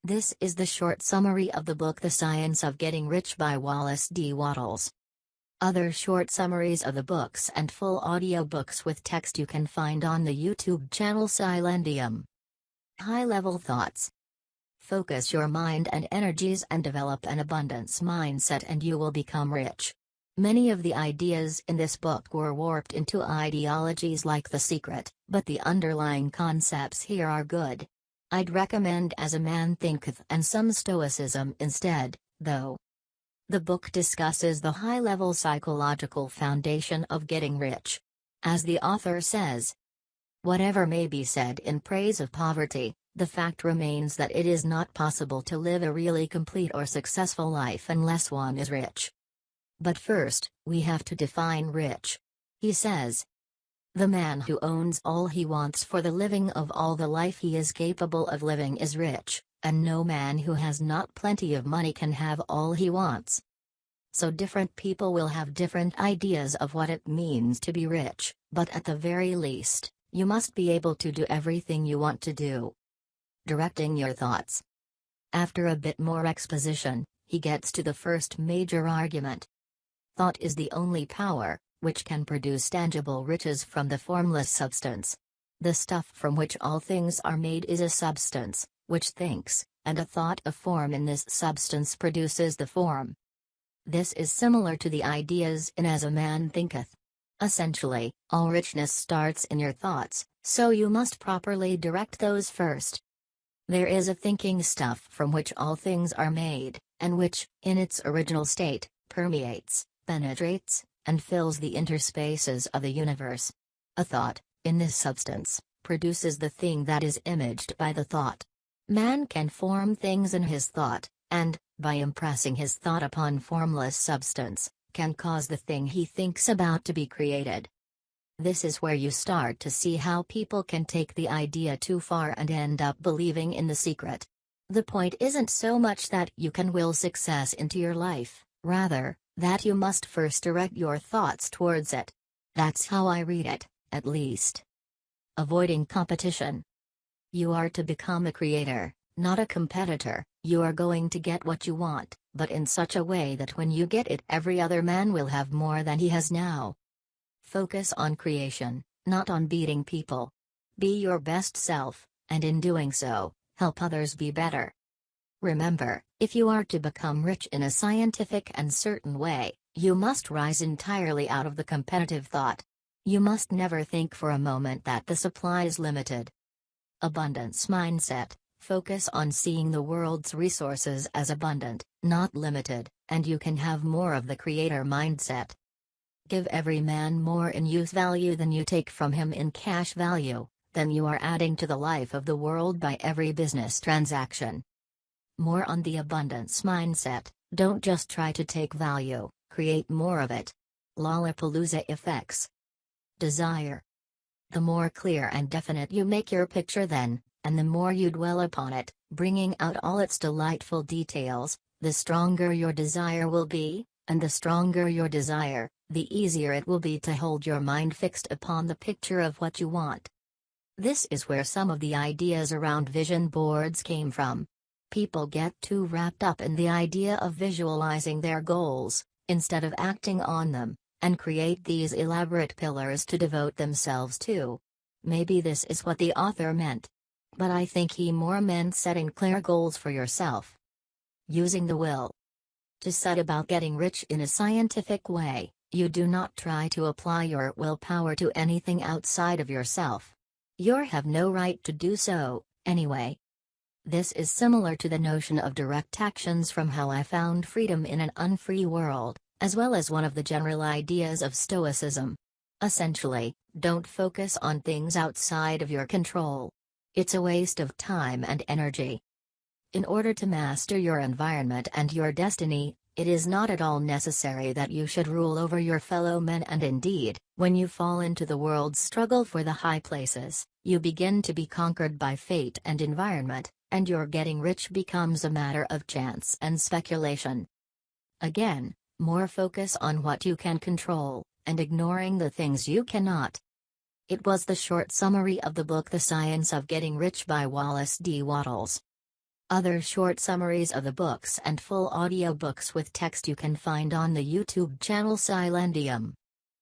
This is the short summary of the book The Science of Getting Rich by Wallace D. Wattles. Other short summaries of the books and full audiobooks with text you can find on the YouTube channel Silentium. High-level thoughts. Focus your mind and energies and develop an abundance mindset and you will become rich. Many of the ideas in this book were warped into ideologies like The Secret, but the underlying concepts here are good. I'd recommend As a Man Thinketh and some Stoicism instead, though. The book discusses the high-level psychological foundation of getting rich. As the author says, whatever may be said in praise of poverty, the fact remains that it is not possible to live a really complete or successful life unless one is rich. But first, we have to define rich. He says, the man who owns all he wants for the living of all the life he is capable of living is rich, and no man who has not plenty of money can have all he wants. So different people will have different ideas of what it means to be rich, but at the very least, you must be able to do everything you want to do. Directing your thoughts. After a bit more exposition, he gets to the first major argument. Thought is the only power which can produce tangible riches from the formless substance. The stuff from which all things are made is a substance, which thinks, and a thought of form in this substance produces the form. This is similar to the ideas in As a Man Thinketh. Essentially, all richness starts in your thoughts, so you must properly direct those first. There is a thinking stuff from which all things are made, and which, in its original state, permeates, penetrates, and fills the interspaces of the universe. A thought, in this substance, produces the thing that is imaged by the thought. Man can form things in his thought, and, by impressing his thought upon formless substance, can cause the thing he thinks about to be created. This is where you start to see how people can take the idea too far and end up believing in the secret. The point isn't so much that you can will success into your life, rather, that you must first direct your thoughts towards it. That's how I read it, at least. Avoiding competition. You are to become a creator, not a competitor. You are going to get what you want, but in such a way that when you get it, every other man will have more than he has now. Focus on creation, not on beating people. Be your best self, and in doing so, help others be better. Remember, if you are to become rich in a scientific and certain way, you must rise entirely out of the competitive thought. You must never think for a moment that the supply is limited. Abundance mindset. Focus on seeing the world's resources as abundant, not limited, and you can have more of the creator mindset. Give every man more in use value than you take from him in cash value, then you are adding to the life of the world by every business transaction. More on the abundance mindset. Don't just try to take value, create more of it. Lollapalooza effects. Desire. The more clear and definite you make your picture then, and the more you dwell upon it, bringing out all its delightful details, the stronger your desire will be, and the stronger your desire, the easier it will be to hold your mind fixed upon the picture of what you want. This is where some of the ideas around vision boards came from. People get too wrapped up in the idea of visualizing their goals, instead of acting on them, and create these elaborate pillars to devote themselves to. Maybe this is what the author meant. But I think he more meant setting clear goals for yourself. Using the will. To set about getting rich in a scientific way, you do not try to apply your willpower to anything outside of yourself. You have no right to do so, anyway. This is similar to the notion of direct actions from How I Found Freedom in an Unfree World, as well as one of the general ideas of Stoicism. Essentially, don't focus on things outside of your control. It's a waste of time and energy. In order to master your environment and your destiny, it is not at all necessary that you should rule over your fellow men, and indeed, when you fall into the world's struggle for the high places, you begin to be conquered by fate and environment, and your getting rich becomes a matter of chance and speculation. Again, more focus on what you can control, and ignoring the things you cannot. It was the short summary of the book The Science of Getting Rich by Wallace D. Wattles. Other short summaries of the books and full audiobooks with text you can find on the YouTube channel Silentium.